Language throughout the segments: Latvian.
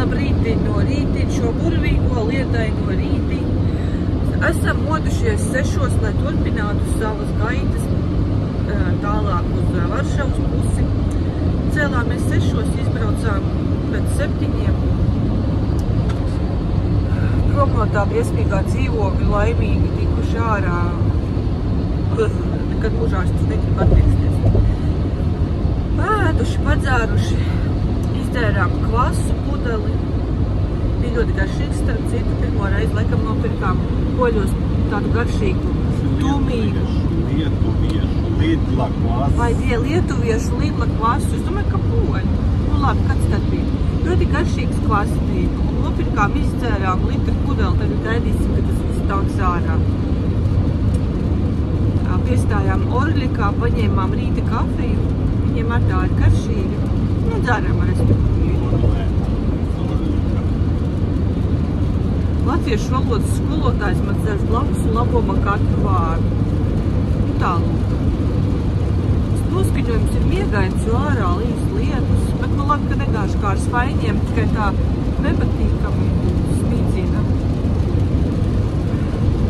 Labrītiņ no rītiņ, šo burvīgo lietaino rītiņ. Esam modušies 6, lai turpinātu savas gaitas tālāk uz Varšavas pusi. Cēlāmies 6, izbraucām pēc 7. Prom no tā briesmīgā dzīvokļa laimīgi tikuši ārā. Nekad mūžā es tas negribu attieksties. Pēduši, padzēruši, izdzērām kvasu pudeli. Bija ļoti garšīgs, starp citu, pirmo reizi laikam nopirkām poļos tādu garšīgu, tumīgu. Lietuviešu Lidla kvasu. Vai tie lietuviešu Lidla kvasu? Es domāju, ka poļi. Nu labi, kāds tad bija? Ļoti garšīgs kvasu bija. Nopirkām, izdzērām litru pudeli, tagad gaidīsim, ka tas viss tauks ārā. Piestājām Orļikā, paņēmām rīta kafiju. Viņiem ar tā ir garšīga. Nu, dzeram, respektīvi. Latviešu valodas skolotājs man dzers blakus un labo man katru vārdu. Nu, tālūk. Noskaņojums ir miegains, jo ārā līst lietus, bet nu labi, ka negāšu kā ar svaiņiem, tikai tā nepatīkami spīdzina.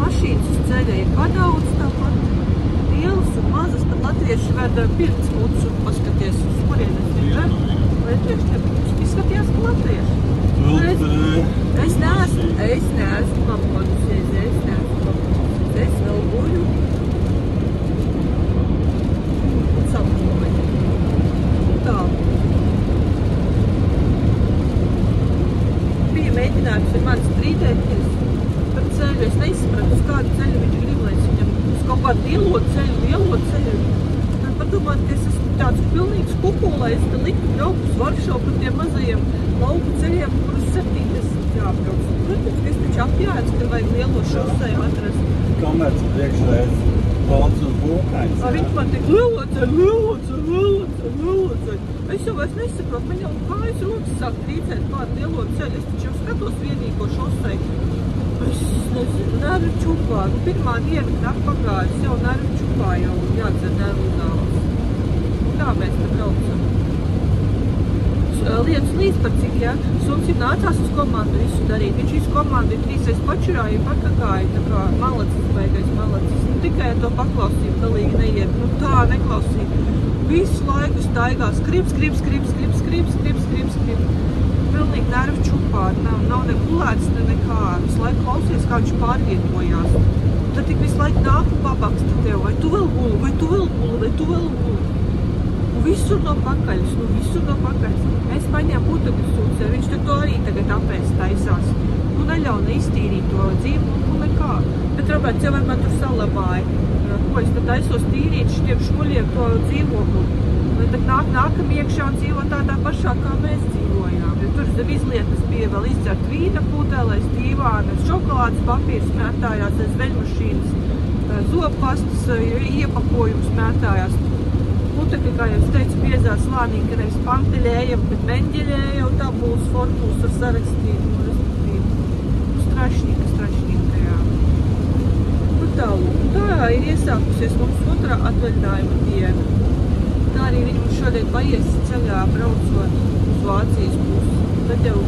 Mašīnas uz ceļa ir padaudz tāpat. Lielas un mazas, tad latvieši veda pirts mucu un paskaties uz kurienes ir. Latvieši nebija. Izskatījās, ka latvieši. Es neesmu pamodusies, es vēl guļu. Sapņoju. Tā. Bija mēģinājums ar mani strīdēties par ceļu. Es neizsapratu, uz kādu ceļu viņš grib, lai es viņam uz kaut kādu lielo ceļu. Man padomāt, ka es esmu tāds pilnīgs kukulais, ka liktu braukt uz Varšavu par tiem mazajiem lauku ceļiem, kurus 70 jābrauc. Protams, ka es taču apjāts, ka vajag lielo šoseju atrast. Komerc priekšreiz valds un būkains. Viņš man tik lielo ceļu. Es jau vairs nesaprotu, man jau kājas rokas sāk trīcēt kādu lielo ceļu. Es taču jau skatos vienīgo šoseju. Es nezinu, nervu čupā. Pirmā diena knap pagājas, jau nervu čupā jau jādzer nervu dāvas. Tā mēs te braucam. Lietus līdz par cik, ja? Suncim nācās uz komandu visu darīt. Viņš visu komandu 3 pakčurāja, pakakāja, tā kā malacis beigais malacis. Nu, tikai to paklausību galīgi neiet. Nu, tā neklausīja. Visu laiku staigā, skrib. Pilnīgi nervu čupā. Nav ne gulēts, ne nekā. Visu laiku klausies, kā viņš pārvietojās. Tad tik visu laiku nāk un pabaksta tev, vai tu vēl guli. Visur no pakaļas. Es paņēmu putekļu sūcē, viņš to arī tagad apēst taisās. Nu, neļauna iztīrīt to dzīvokli nekā. Bet Roberts jau man tur salabāja. Ko es tad taisos tīrīt šitiem šmuļiem to dzīvokli. Un tad nākam iekšā un dzīvo tādā pašā, kā mēs dzīvojām. Jo tur zem izlietas bija vēl izdzert vīna pudeles, dīvānes, šokolādes papīrs mētājās, veļmašīnas, zobpastas iepakojums mētājās. Putekļi, kā jau es teicu, biezā slānīgi, ka nevis panteļējam, bet meņģeļēja un tā būs fortūs ar sarakstību, respektīvi. Strašņīga, jā. Nu tālūk, tā ir iesākusies mums otrā atvaļinājuma diena. Tā arī viņi mums šodien paies ceļā braucot uz Vācijas pusi. Tad jau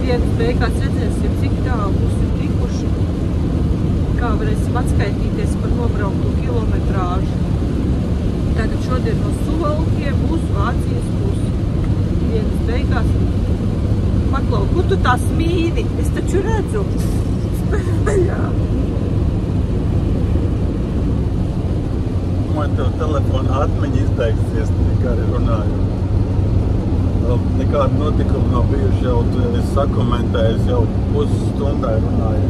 dienas beigās redzēsim, cik tālu būsim tikuši, kā varēsim atskaitīties par nobrauktu kilometrāžu. Tātad šodien no Suvalkiem uz Vācijas pusi. Dienas beigās. Paklau, kur tu tā smīni? Es taču redzu. Jā. Man tev telefona atmiņa izbeigsies, tikai arī runāju. Nekāda notikuma nav bijuši jau, tu esi sakomentējis jau pusstundā runāju.